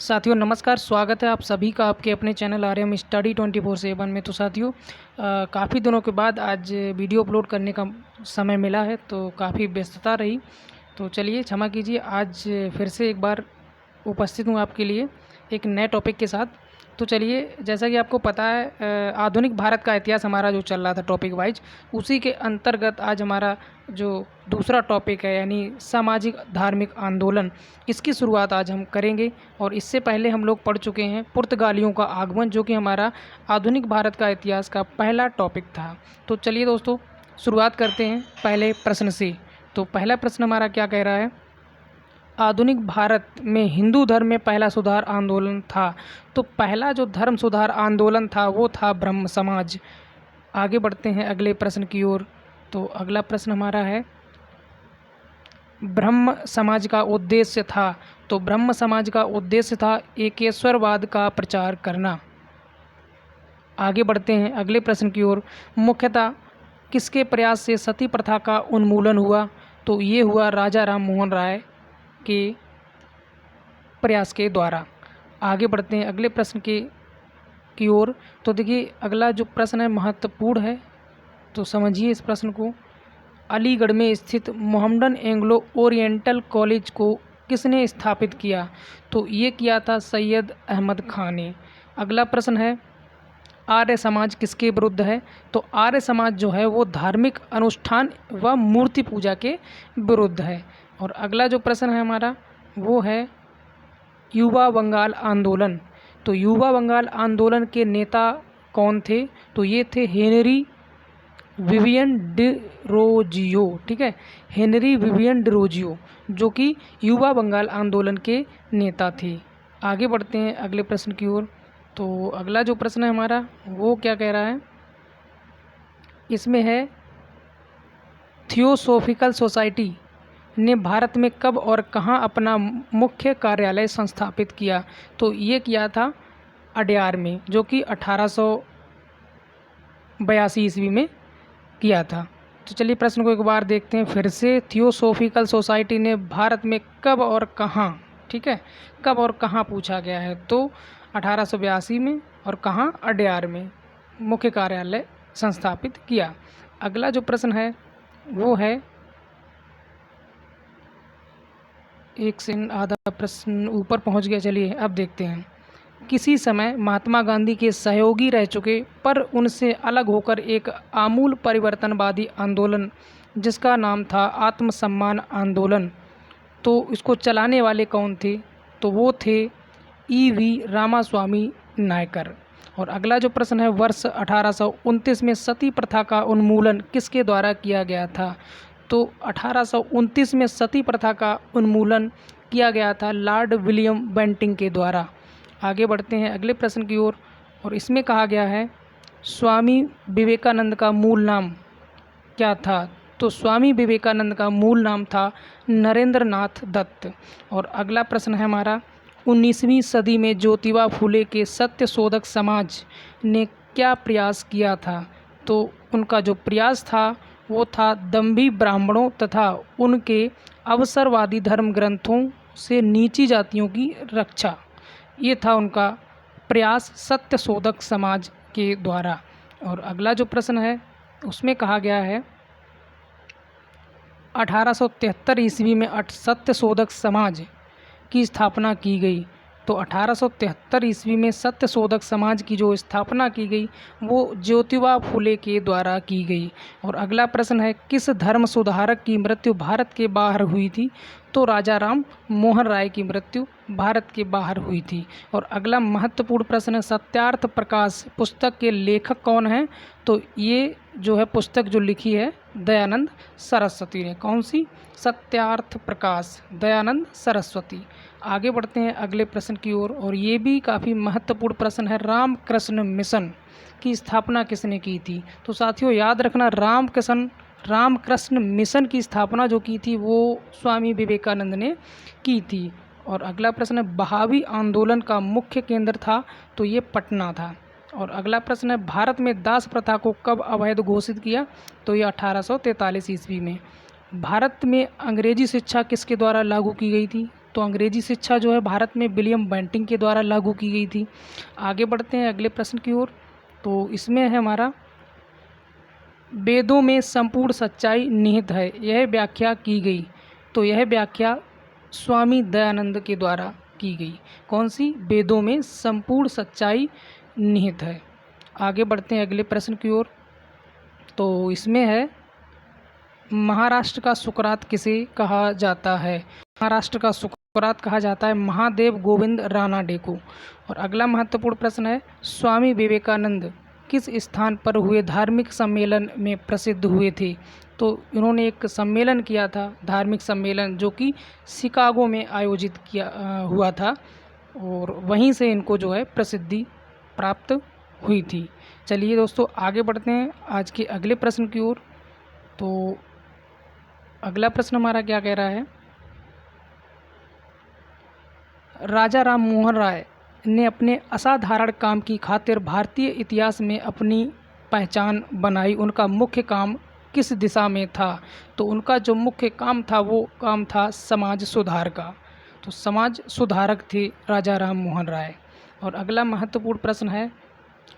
साथियों नमस्कार, स्वागत है आप सभी का आपके अपने चैनल आर्यम स्टडी 24/7 में। तो साथियों काफ़ी दिनों के बाद आज वीडियो अपलोड करने का समय मिला है, तो काफ़ी व्यस्तता रही। तो चलिए क्षमा कीजिए, आज फिर से एक बार उपस्थित हूँ आपके लिए एक नए टॉपिक के साथ। तो चलिए, जैसा कि आपको पता है आधुनिक भारत का इतिहास हमारा जो चल रहा था टॉपिक वाइज, उसी के अंतर्गत आज हमारा जो दूसरा टॉपिक है यानी सामाजिक धार्मिक आंदोलन, इसकी शुरुआत आज हम करेंगे। और इससे पहले हम लोग पढ़ चुके हैं पुर्तगालियों का आगमन, जो कि हमारा आधुनिक भारत का इतिहास का पहला टॉपिक था। तो चलिए दोस्तों, शुरुआत करते हैं पहले प्रश्न से। तो पहला प्रश्न हमारा क्या कह रहा है, आधुनिक भारत में हिंदू धर्म में पहला सुधार आंदोलन था। तो पहला जो धर्म सुधार आंदोलन था वो था ब्रह्म समाज। आगे बढ़ते हैं अगले प्रश्न की ओर। तो अगला प्रश्न हमारा है, ब्रह्म समाज का उद्देश्य था। तो ब्रह्म समाज का उद्देश्य था एकेश्वरवाद का प्रचार करना। आगे बढ़ते हैं अगले प्रश्न की ओर, मुख्यतः किसके प्रयास से सती प्रथा का उन्मूलन हुआ। तो ये हुआ राजा राम मोहन राय के प्रयास के द्वारा। आगे बढ़ते हैं अगले प्रश्न की ओर। तो देखिए, अगला जो प्रश्न है महत्वपूर्ण है, तो समझिए इस प्रश्न को। अलीगढ़ में स्थित मोहम्मडन एंग्लो ओरिएंटल कॉलेज को किसने स्थापित किया। तो ये किया था सैयद अहमद खान ने। अगला प्रश्न है, आर्य समाज किसके विरुद्ध है। तो आर्य समाज जो है वो धार्मिक अनुष्ठान व मूर्ति पूजा के विरुद्ध है। और अगला जो प्रश्न है हमारा वो है युवा बंगाल आंदोलन। तो युवा बंगाल आंदोलन के नेता कौन थे। तो ये थे हेनरी विवियन डिरोजियो। ठीक है, हेनरी विवियन डिरोजियो जो कि युवा बंगाल आंदोलन के नेता थे। आगे बढ़ते हैं अगले प्रश्न की ओर। तो अगला जो प्रश्न है हमारा वो क्या कह रहा है, इसमें है थियोसॉफिकल सोसाइटी ने भारत में कब और कहाँ अपना मुख्य कार्यालय संस्थापित किया। तो ये किया था अड्यार में, जो कि 1882 ईस्वी में किया था। तो चलिए प्रश्न को एक बार देखते हैं फिर से। थियोसॉफिकल सोसाइटी ने भारत में कब और कहाँ, ठीक है, कब और कहाँ पूछा गया है। तो 1882 में और कहाँ, अड्यार में मुख्य कार्यालय संस्थापित किया। अगला जो प्रश्न है वो है, एक से आधा प्रश्न ऊपर पहुंच गया, चलिए अब देखते हैं। किसी समय महात्मा गांधी के सहयोगी रह चुके पर उनसे अलग होकर एक आमूल परिवर्तनवादी आंदोलन जिसका नाम था आत्मसम्मान आंदोलन, तो इसको चलाने वाले कौन थे। तो वो थे E.V. रामास्वामी नायकर। और अगला जो प्रश्न है, वर्ष 1829 में सती प्रथा का उन्मूलन किसके द्वारा किया गया था। तो 1829 में सती प्रथा का उन्मूलन किया गया था लॉर्ड विलियम बेंटिंग के द्वारा। आगे बढ़ते हैं अगले प्रश्न की ओर। और इसमें कहा गया है, स्वामी विवेकानंद का मूल नाम क्या था। तो स्वामी विवेकानंद का मूल नाम था नरेंद्र नाथ दत्त। और अगला प्रश्न है हमारा, 19वीं सदी में ज्योतिबा फुले के सत्य शोधक समाज ने क्या प्रयास किया था। तो उनका जो प्रयास था वो था दंभी ब्राह्मणों तथा उनके अवसरवादी धर्म ग्रंथों से नीची जातियों की रक्षा। ये था उनका प्रयास सत्य शोधक समाज के द्वारा। और अगला जो प्रश्न है उसमें कहा गया है, 1873 ईस्वी में सत्य शोधक समाज की स्थापना की गई। तो 1873 ईस्वी में सत्य शोधक समाज की जो स्थापना की गई वो ज्योतिबा फुले के द्वारा की गई। और अगला प्रश्न है, किस धर्म सुधारक की मृत्यु भारत के बाहर हुई थी। तो राजा राम मोहन राय की मृत्यु भारत के बाहर हुई थी। और अगला महत्वपूर्ण प्रश्न है, सत्यार्थ प्रकाश पुस्तक के लेखक कौन हैं। तो ये जो है पुस्तक जो लिखी है दयानंद सरस्वती ने। कौन सी, सत्यार्थ प्रकाश, दयानंद सरस्वती। आगे बढ़ते हैं अगले प्रश्न की ओर। और ये भी काफ़ी महत्वपूर्ण प्रश्न है, रामकृष्ण मिशन की स्थापना किसने की थी। तो साथियों याद रखना, रामकृष्ण मिशन की स्थापना जो की थी वो स्वामी विवेकानंद ने की थी। और अगला प्रश्न है, बहावी आंदोलन का मुख्य केंद्र था। तो ये पटना था। और अगला प्रश्न है, भारत में दास प्रथा को कब अवैध घोषित किया। तो ये 1843 ईस्वी में। भारत में अंग्रेजी शिक्षा किसके द्वारा लागू की गई थी। तो अंग्रेजी शिक्षा जो है भारत में विलियम बेंटिंक के द्वारा लागू की गई थी। आगे बढ़ते हैं अगले प्रश्न की ओर। तो इसमें है हमारा, वेदों में संपूर्ण सच्चाई निहित है, यह व्याख्या की गई। तो यह व्याख्या स्वामी दयानंद के द्वारा की गई। कौन सी? वेदों में संपूर्ण सच्चाई निहित है। आगे बढ़ते हैं अगले प्रश्न की ओर। तो इसमें है, महाराष्ट्र का सुकरात किसे कहा जाता है? महाराष्ट्र का सुकरात कहा जाता है महादेव गोविंद रानाडे को। और अगला महत्वपूर्ण प्रश्न है, स्वामी विवेकानंद किस स्थान पर हुए धार्मिक सम्मेलन में प्रसिद्ध हुए थे? तो इन्होंने एक सम्मेलन किया था, धार्मिक सम्मेलन, जो कि शिकागो में आयोजित हुआ था, और वहीं से इनको जो है प्रसिद्धि प्राप्त हुई थी। चलिए दोस्तों, आगे बढ़ते हैं आज के अगले प्रश्न की ओर। तो अगला प्रश्न हमारा क्या कह रहा है, राजा राम मोहन राय ने अपने असाधारण काम की खातिर भारतीय इतिहास में अपनी पहचान बनाई। उनका मुख्य काम किस दिशा में था? तो उनका जो मुख्य काम था वो काम था समाज सुधार का। तो समाज सुधारक थे राजा राम मोहन राय। और अगला महत्वपूर्ण प्रश्न है,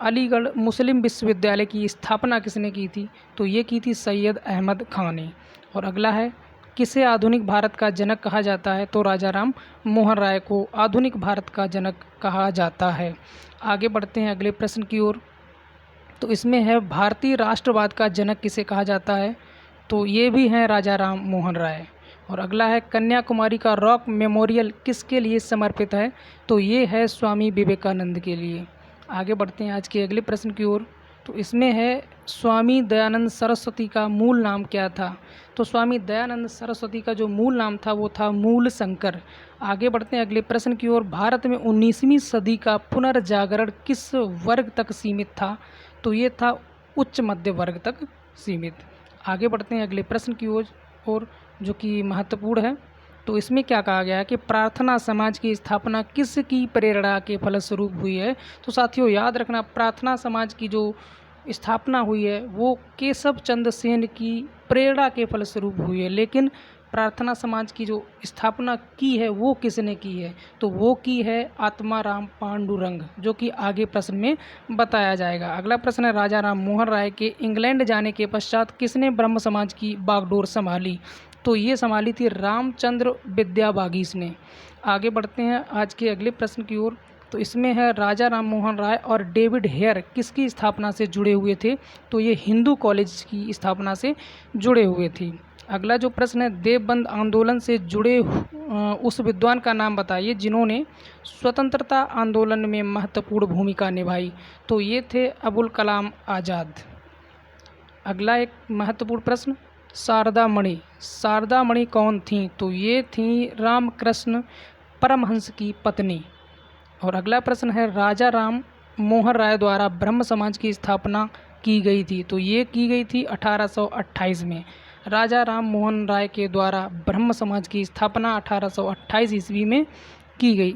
अलीगढ़ मुस्लिम विश्वविद्यालय की स्थापना किसने की थी? तो ये की थी सैयद अहमद खां ने। और अगला है, किसे आधुनिक भारत का जनक कहा जाता है? तो राजा राम मोहन राय को आधुनिक भारत का जनक कहा जाता है। आगे बढ़ते हैं अगले प्रश्न की ओर। तो इसमें है, भारतीय राष्ट्रवाद का जनक किसे कहा जाता है? तो ये भी हैं राजा राम मोहन राय। और अगला है, कन्याकुमारी का रॉक मेमोरियल किसके लिए समर्पित है? तो ये है स्वामी विवेकानंद के लिए। आगे बढ़ते हैं आज के अगले प्रश्न की ओर। तो इसमें है, स्वामी दयानंद सरस्वती का मूल नाम क्या था? तो स्वामी दयानंद सरस्वती का जो मूल नाम था वो था मूल शंकर। आगे बढ़ते हैं अगले प्रश्न की ओर। भारत में 19वीं सदी का पुनर्जागरण किस वर्ग तक सीमित था? तो ये था उच्च मध्य वर्ग तक सीमित। आगे बढ़ते हैं अगले प्रश्न की ओर, जो कि महत्वपूर्ण है। तो इसमें क्या कहा गया है कि प्रार्थना समाज की स्थापना किसकी प्रेरणा के फलस्वरूप हुई है? तो साथियों, याद रखना, प्रार्थना समाज की जो स्थापना हुई है वो केशव चंद्र सेन की प्रेरणा के फलस्वरूप हुई है। लेकिन प्रार्थना समाज की जो स्थापना की है वो किसने की है? तो वो की है आत्माराम पांडुरंग, जो कि आगे प्रश्न में बताया जाएगा। अगला प्रश्न है, राजा राम मोहन राय के इंग्लैंड जाने के पश्चात किसने ब्रह्म समाज की बागडोर संभाली? तो ये संभाली थी रामचंद्र विद्यावागीश ने। आगे बढ़ते हैं आज के अगले प्रश्न की ओर। तो इसमें है, राजा राम मोहन राय और डेविड हेयर किसकी स्थापना से जुड़े हुए थे? तो ये हिंदू कॉलेज की स्थापना से जुड़े हुए थे। अगला जो प्रश्न है, देवबंद आंदोलन से जुड़े उस विद्वान का नाम बताइए जिन्होंने स्वतंत्रता आंदोलन में महत्वपूर्ण भूमिका निभाई। तो ये थे अबुल कलाम आज़ाद। अगला एक महत्वपूर्ण प्रश्न, शारदा मणि कौन थी? तो ये थी रामकृष्ण परमहंस की पत्नी। और अगला प्रश्न है, राजा राम मोहन राय द्वारा ब्रह्म समाज की स्थापना की गई थी। तो ये की गई थी 1828 में। राजा राम मोहन राय के द्वारा ब्रह्म समाज की स्थापना 1828 ईस्वी में की गई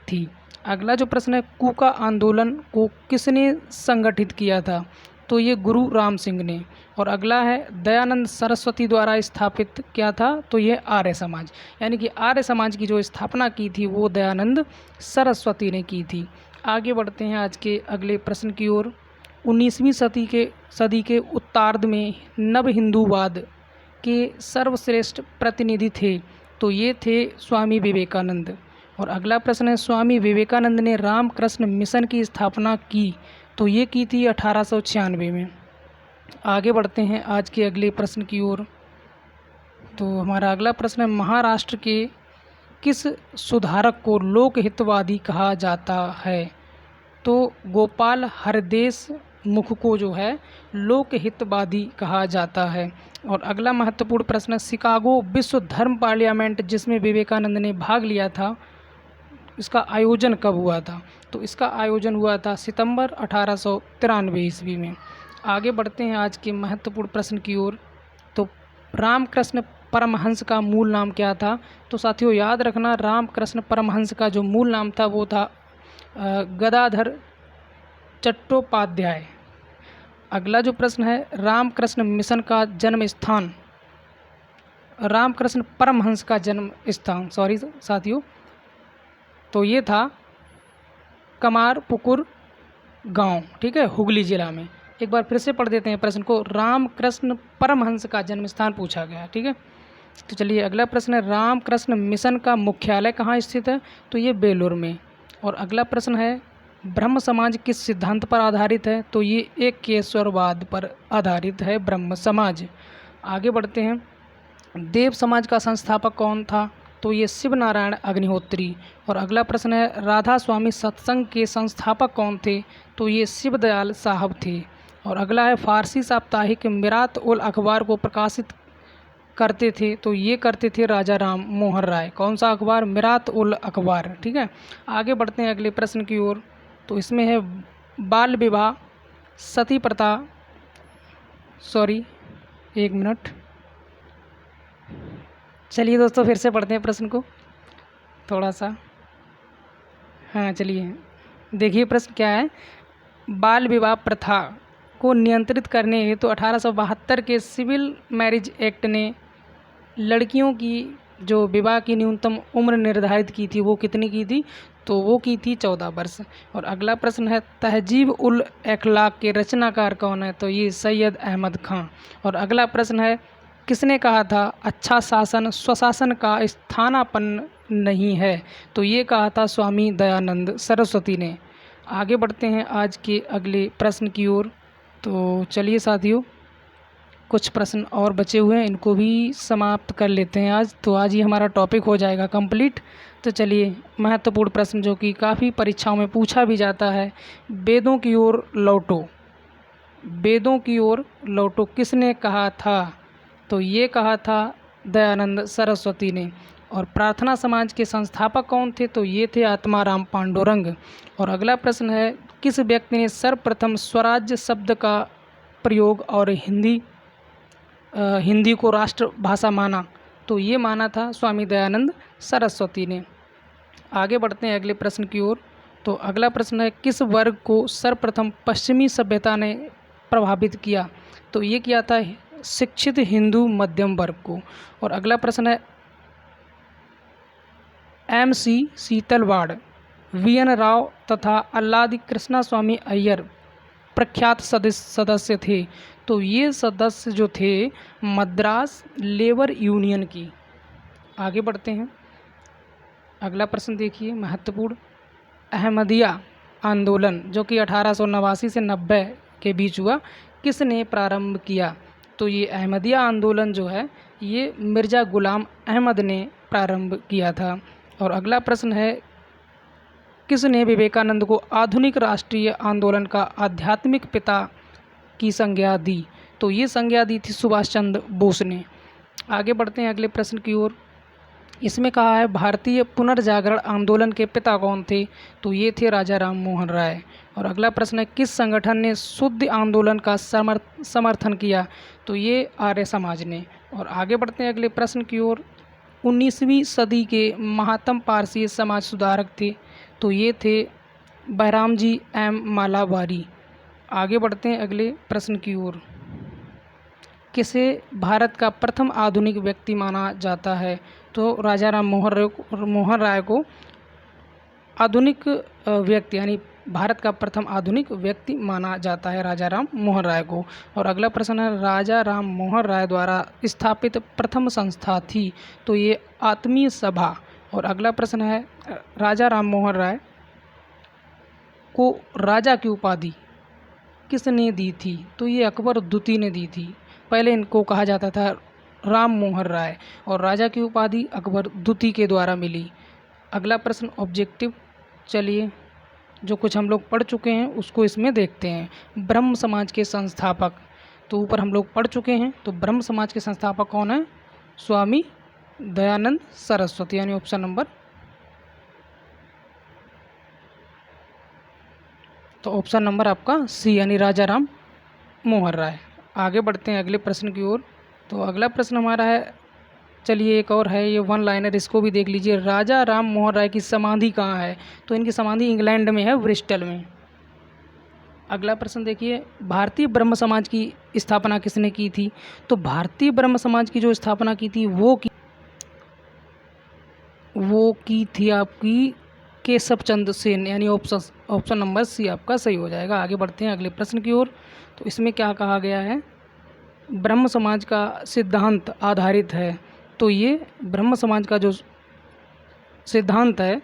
थी। अगला जो प्रश्न है, कूका आंदोलन को किसने संगठित किया था? तो ये गुरु राम सिंह ने। और अगला है, दयानंद सरस्वती द्वारा स्थापित क्या था? तो ये आर्य समाज, यानी कि आर्य समाज की जो स्थापना की थी वो दयानंद सरस्वती ने की थी। आगे बढ़ते हैं आज के अगले प्रश्न की ओर। 19वीं सदी के उत्तरार्ध में नव हिंदूवाद के सर्वश्रेष्ठ प्रतिनिधि थे। तो ये थे स्वामी विवेकानंद। और अगला प्रश्न है, स्वामी विवेकानंद ने रामकृष्ण मिशन की स्थापना की। तो ये की थी 1896 में। आगे बढ़ते हैं आज के अगले प्रश्न की ओर। तो हमारा अगला प्रश्न है, महाराष्ट्र के किस सुधारक को लोकहितवादी कहा जाता है? तो गोपाल हरदेश मुख को जो है लोकहितवादी कहा जाता है। और अगला महत्वपूर्ण प्रश्न है, शिकागो विश्व धर्म पार्लियामेंट जिसमें विवेकानंद ने भाग लिया था, इसका आयोजन कब हुआ था? तो इसका आयोजन हुआ था सितंबर 1893 ईस्वी में। आगे बढ़ते हैं आज के महत्वपूर्ण प्रश्न की ओर। तो रामकृष्ण परमहंस का मूल नाम क्या था? तो साथियों, याद रखना, रामकृष्ण परमहंस का जो मूल नाम था वो था गदाधर चट्टोपाध्याय। अगला जो प्रश्न है, रामकृष्ण मिशन का जन्म स्थान रामकृष्ण परमहंस का जन्म स्थान, सॉरी साथियों, तो ये था कमारपुकुर गांव, ठीक है, हुगली जिला में। एक बार फिर से पढ़ देते हैं प्रश्न को। रामकृष्ण परमहंस का जन्म स्थान पूछा गया, ठीक है। तो चलिए अगला प्रश्न है, रामकृष्ण मिशन का मुख्यालय कहाँ स्थित है? तो ये बेलूर में। और अगला प्रश्न है, ब्रह्म समाज किस सिद्धांत पर आधारित है? तो ये एकेश्वरवाद पर आधारित है ब्रह्म समाज। आगे बढ़ते हैं, देव समाज का संस्थापक कौन था? तो ये शिव नारायण अग्निहोत्री। और अगला प्रश्न है, राधा स्वामी सत्संग के संस्थापक कौन थे? तो ये शिव दयाल साहब थे। और अगला है, फारसी साप्ताहिक मिरात उल अखबार को प्रकाशित करते थे? तो ये करते थे राजा राम मोहन राय। कौन सा अखबार? मिरात उल अखबार, ठीक है। आगे बढ़ते हैं अगले प्रश्न की ओर। तो इसमें है, बाल विवाह, सती प्रथा, सॉरी एक मिनट, चलिए दोस्तों फिर से पढ़ते हैं प्रश्न को थोड़ा सा। हाँ चलिए देखिए प्रश्न क्या है। बाल विवाह प्रथा को नियंत्रित करने हेतु तो 1872 के सिविल मैरिज एक्ट ने लड़कियों की जो विवाह की न्यूनतम उम्र निर्धारित की थी वो कितनी की थी? तो वो की थी 14 वर्ष। और अगला प्रश्न है, तहजीब उल अखलाक के रचनाकार कौन है? तो ये सैयद अहमद खां। और अगला प्रश्न है, किसने कहा था अच्छा शासन स्वशासन का स्थानापन्न नहीं है? तो ये कहा था स्वामी दयानंद सरस्वती ने। आगे बढ़ते हैं आज के अगले प्रश्न की ओर। तो चलिए साथियों, कुछ प्रश्न और बचे हुए हैं, इनको भी समाप्त कर लेते हैं आज। तो आज ही हमारा टॉपिक हो जाएगा कंप्लीट। तो चलिए, महत्वपूर्ण प्रश्न जो कि काफ़ी परीक्षाओं में पूछा भी जाता है, वेदों की ओर लौटो। वेदों की ओर लौटो किसने कहा था? तो ये कहा था दयानंद सरस्वती ने। और प्रार्थना समाज के संस्थापक कौन थे? तो ये थे आत्माराम पांडुरंग। और अगला प्रश्न है, किस व्यक्ति ने सर्वप्रथम स्वराज्य शब्द का प्रयोग और हिंदी को राष्ट्रभाषा माना? तो ये माना था स्वामी दयानंद सरस्वती ने। आगे बढ़ते हैं अगले प्रश्न की ओर। तो अगला प्रश्न है, किस वर्ग को सर्वप्रथम पश्चिमी सभ्यता ने प्रभावित किया? तो ये किया था शिक्षित हिंदू मध्यम वर्ग को। और अगला प्रश्न है, MC सीतलवाड़, VN राव तथा अल्लादी कृष्णा स्वामी अय्यर प्रख्यात सदस्य थे? तो ये सदस्य जो थे मद्रास लेबर यूनियन की। आगे बढ़ते हैं, अगला प्रश्न देखिए महत्वपूर्ण, अहमदिया आंदोलन जो कि 1889 से 90 के बीच हुआ, किसने प्रारंभ किया? तो ये अहमदिया आंदोलन जो है ये मिर्ज़ा गुलाम अहमद ने प्रारंभ किया था। और अगला प्रश्न है, किसने विवेकानंद को आधुनिक राष्ट्रीय आंदोलन का आध्यात्मिक पिता की संज्ञा दी? तो ये संज्ञा दी थी सुभाष चंद्र बोस ने। आगे बढ़ते हैं अगले प्रश्न की ओर। इसमें कहा है, भारतीय पुनर्जागरण आंदोलन के पिता कौन थे? तो ये थे राजा राम मोहन राय। और अगला प्रश्न है, किस संगठन ने शुद्ध आंदोलन का समर्थन किया? तो ये आर्य समाज ने। और आगे बढ़ते हैं अगले प्रश्न की ओर। 19वीं सदी के महात्म पारसी समाज सुधारक थे? तो ये थे बहरामजी M मालावारी। आगे बढ़ते हैं अगले प्रश्न की ओर। किसे भारत का प्रथम आधुनिक व्यक्ति माना जाता है? तो राजा राम मोहन राय को आधुनिक व्यक्ति यानी भारत का प्रथम आधुनिक व्यक्ति माना जाता है, राजा राम मोहन राय को। और अगला प्रश्न है, राजा राम मोहन राय द्वारा स्थापित प्रथम संस्था थी? तो ये आत्मीय सभा। और अगला प्रश्न है, राजा राम मोहन राय को राजा की उपाधि किसने दी थी? तो ये अकबर द्वितीय ने दी थी। पहले इनको कहा जाता था राम मोहन राय और राजा की उपाधि अकबर द्वितीय के द्वारा मिली। अगला प्रश्न ऑब्जेक्टिव, चलिए जो कुछ हम लोग पढ़ चुके हैं उसको इसमें देखते हैं। ब्रह्म समाज के संस्थापक, तो ऊपर हम लोग पढ़ चुके हैं, तो ब्रह्म समाज के संस्थापक कौन है? स्वामी दयानंद सरस्वती, यानी ऑप्शन नंबर, तो ऑप्शन नंबर आपका सी यानी राजा राम मोहन राय। आगे बढ़ते हैं अगले प्रश्न की ओर। तो अगला प्रश्न हमारा है, चलिए एक और है, ये वन लाइनर, इसको भी देख लीजिए। राजा राम मोहन राय की समाधि कहाँ है? तो इनकी समाधि इंग्लैंड में है, ब्रिस्टल में। अगला प्रश्न देखिए, भारतीय ब्रह्म समाज की स्थापना किसने की थी? तो भारतीय ब्रह्म समाज की जो स्थापना की थी वो की थी आपकी केशव चंद्र सेन, यानी ऑप्शन नंबर सी आपका सही हो जाएगा। आगे बढ़ते हैं अगले प्रश्न की ओर। तो इसमें क्या कहा गया है, ब्रह्म समाज का सिद्धांत आधारित है। तो ये ब्रह्म समाज का जो सिद्धांत है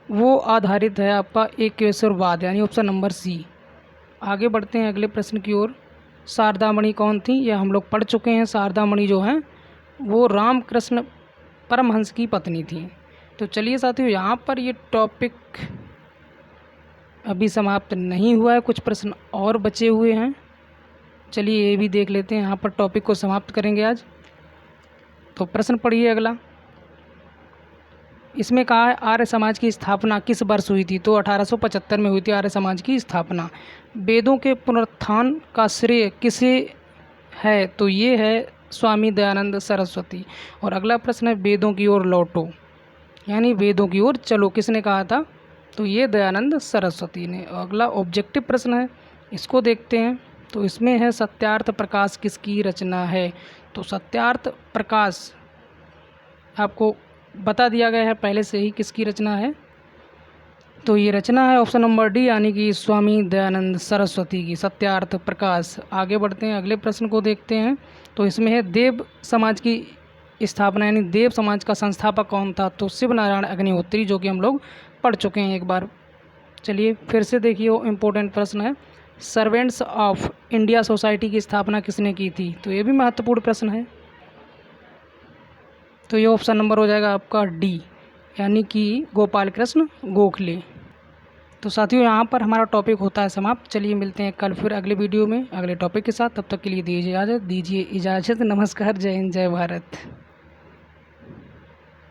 वो आधारित है आपका एकेश्वरवाद, यानी ऑप्शन नंबर सी। आगे बढ़ते हैं अगले प्रश्न की ओर। शारदामणि कौन थी? यह हम लोग पढ़ चुके हैं। शारदामणि जो हैं वो रामकृष्ण परमहंस की पत्नी थी। तो चलिए साथियों, यहाँ पर ये टॉपिक अभी समाप्त नहीं हुआ है, कुछ प्रश्न और बचे हुए हैं। चलिए ये भी देख लेते हैं, यहाँ पर टॉपिक को समाप्त करेंगे आज। तो प्रश्न पढ़िए अगला। इसमें कहा है आर्य समाज की स्थापना किस वर्ष हुई थी? तो 1875 में हुई थी आर्य समाज की स्थापना। वेदों के पुनरुत्थान का श्रेय किसे है? तो ये है स्वामी दयानंद सरस्वती। और अगला प्रश्न है वेदों की ओर लौटो, यानी वेदों की ओर चलो, किसने कहा था? तो ये दयानंद सरस्वती ने। अगला ऑब्जेक्टिव प्रश्न है, इसको देखते हैं। तो इसमें है सत्यार्थ प्रकाश किसकी रचना है? तो सत्यार्थ प्रकाश आपको बता दिया गया है पहले से ही किसकी रचना है। तो ये रचना है ऑप्शन नंबर डी, यानी कि स्वामी दयानंद सरस्वती की, सत्यार्थ प्रकाश। आगे बढ़ते हैं अगले प्रश्न को देखते हैं। तो इसमें है देव समाज की स्थापना, यानी देव समाज का संस्थापक कौन था? तो शिव नारायण अग्निहोत्री, जो कि हम लोग पढ़ चुके हैं एक बार। चलिए फिर से देखिए, वो इम्पोर्टेंट प्रश्न है, सर्वेंट्स ऑफ इंडिया सोसाइटी की स्थापना किसने की थी? तो ये भी महत्वपूर्ण प्रश्न है। तो ये ऑप्शन नंबर हो जाएगा आपका डी, यानी कि गोपाल कृष्ण गोखले। तो साथियों, यहाँ पर हमारा टॉपिक होता है समाप्त। चलिए मिलते हैं कल फिर अगले वीडियो में अगले टॉपिक के साथ। तब तक के लिए दीजिए इजाज़त। नमस्कार, जय हिंद, जय भारत।